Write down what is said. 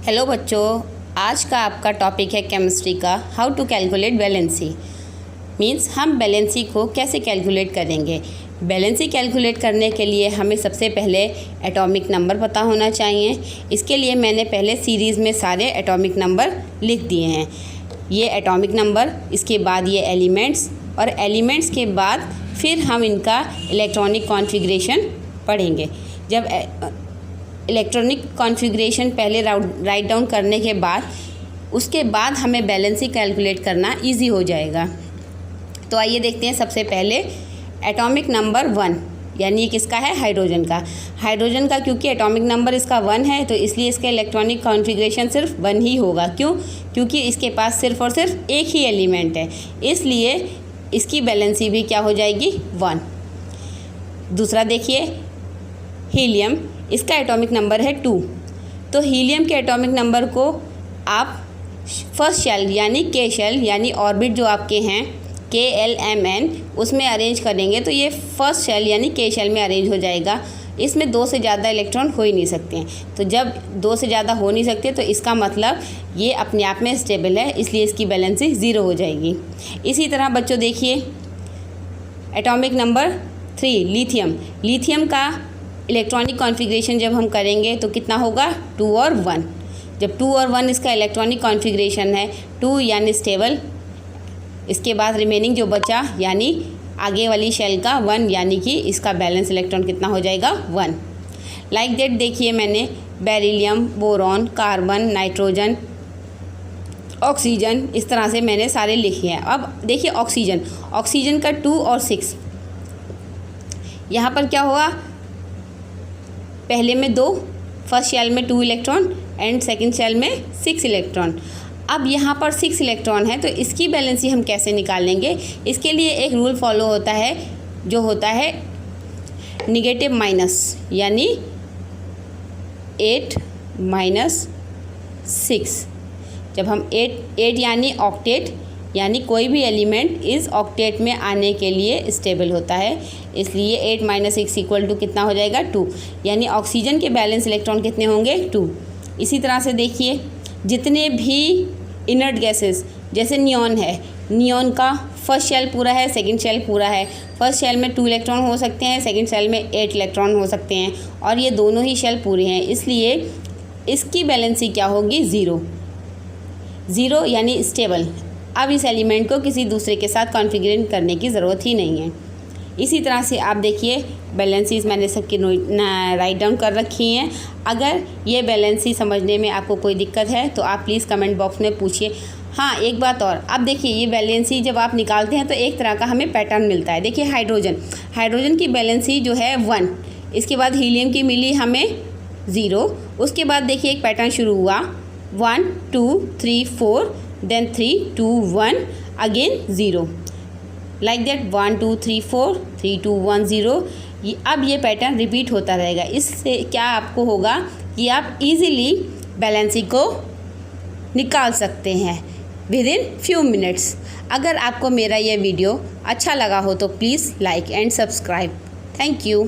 Hello बच्चों, आज का आपका टॉपिक है केमिस्ट्री का how to calculate valency. Means हम वैलेंसी को कैसे कैलकुलेट करेंगे। वैलेंसी कैलकुलेट करने के लिए हमें सबसे पहले एटॉमिक नंबर पता होना चाहिए। इसके लिए मैंने पहले सीरीज़ में सारे एटॉमिक नंबर लिख दिए हैं। ये एटॉमिक नंबर, इसके बाद ये एलिमेंट्स, और एलिमेंट्स के बाद फिर हम इनका इलेक्ट्रॉनिक कॉन्फ़िगरेशन पढ़ेंगे। जब इलेक्ट्रॉनिक कॉन्फ़िगरेशन पहले राइट डाउन करने के बाद उसके बाद हमें वैलेंसी कैलकुलेट करना इजी हो जाएगा। तो आइए देखते हैं। सबसे पहले एटॉमिक नंबर 1, यानी किसका है? हाइड्रोजन का। हाइड्रोजन का क्योंकि एटॉमिक नंबर इसका 1 है तो इसलिए इसका इलेक्ट्रॉनिक कॉन्फ़िगरेशन सिर्फ 1 ही होगा। क्यों? क्योंकि इसके पास सिर्फ और सिर्फ एक ही एलिमेंट है, इसलिए इसकी वैलेंसी भी क्या हो जाएगी? 1। दूसरा देखिए, हीलियम, इसका एटॉमिक नंबर है 2। तो हीलियम के एटॉमिक नंबर को आप फर्स्ट शेल यानी के शेल यानी ऑर्बिट जो आपके हैं KLMN उसमें अरेंज करेंगे तो ये फर्स्ट शेल यानी के शेल में अरेंज हो जाएगा। इसमें 2 से ज़्यादा इलेक्ट्रॉन हो ही नहीं सकते हैं। तो जब 2 से ज़्यादा हो नहीं सकते तो इसका मतलब ये अपने आप में स्टेबल है, इसलिए इसकी वैलेंसी 0 हो जाएगी। इसी तरह बच्चों देखिए, एटॉमिक नंबर 3 लिथियम। लिथियम का इलेक्ट्रॉनिक कॉन्फ़िगरेशन जब हम करेंगे तो कितना होगा? 2 और 1। जब 2 और 1 इसका इलेक्ट्रॉनिक कॉन्फ़िगरेशन है, 2 यानी स्टेबल, इसके बाद रिमेनिंग जो बचा यानी आगे वाली शेल का 1 यानी कि इसका बैलेंस इलेक्ट्रॉन कितना हो जाएगा? 1। लाइक दैट देखिए, मैंने beryllium, boron, carbon, nitrogen, oxygen, इस तरह से मैंने सारे लिखे हैं। अब देखिए ऑक्सीजन, ऑक्सीजन का 2 और 6, यहाँ पर क्या हुआ? पहले में 2, फर्स्ट शेल में 2 इलेक्ट्रॉन एंड सेकंड शेल में 6 इलेक्ट्रॉन। अब यहाँ पर 6 इलेक्ट्रॉन है तो इसकी बैलेंसी हम कैसे निकालेंगे? इसके लिए एक रूल फॉलो होता है जो होता है निगेटिव माइनस, यानी 8 माइनस 6। जब हम 8 यानी ऑक्टेट, यानी कोई भी एलिमेंट इस ऑक्टेट में आने के लिए स्टेबल होता है, इसलिए 8 माइनस 6 इक्वल टू कितना हो जाएगा? 2। यानी ऑक्सीजन के बैलेंस इलेक्ट्रॉन कितने होंगे? 2। इसी तरह से देखिए, जितने भी इनर्ट गैसेस जैसे नियॉन है, नियॉन का फर्स्ट शेल पूरा है, सेकंड शेल पूरा है। फर्स्ट शेल में 2 इलेक्ट्रॉन हो सकते हैं, सेकंड शेल में 8 इलेक्ट्रॉन हो सकते हैं, और ये दोनों ही शेल पूरे हैं, इसलिए इसकी बैलेंसी क्या होगी? 0 यानी स्टेबल। अब इस एलिमेंट को किसी दूसरे के साथ कॉन्फ़िगरेट करने की ज़रूरत ही नहीं है। इसी तरह से आप देखिए, बैलेंसीज मैंने सबकी राइट डाउन कर रखी हैं। अगर ये बैलेंसी समझने में आपको कोई दिक्कत है तो आप प्लीज़ कमेंट बॉक्स में पूछिए। हाँ, एक बात और, अब देखिए ये बैलेंसी जब आप निकालते हैं तो एक तरह का हमें पैटर्न मिलता है। देखिए हाइड्रोजन की बैलेंसी जो है 1, इसके बाद हीलियम की मिली हमें 0, उसके बाद देखिए एक पैटर्न शुरू हुआ 1 2 3 4, देन 3 2 1, अगेन 0, लाइक दैट 1 2 3 4 3 2 1 0। अब ये पैटर्न रिपीट होता रहेगा। इससे क्या आपको होगा कि आप इजीली बैलेंसी को निकाल सकते हैं विदिन फ्यू मिनट्स। अगर आपको मेरा ये वीडियो अच्छा लगा हो तो please like and subscribe. Thank you.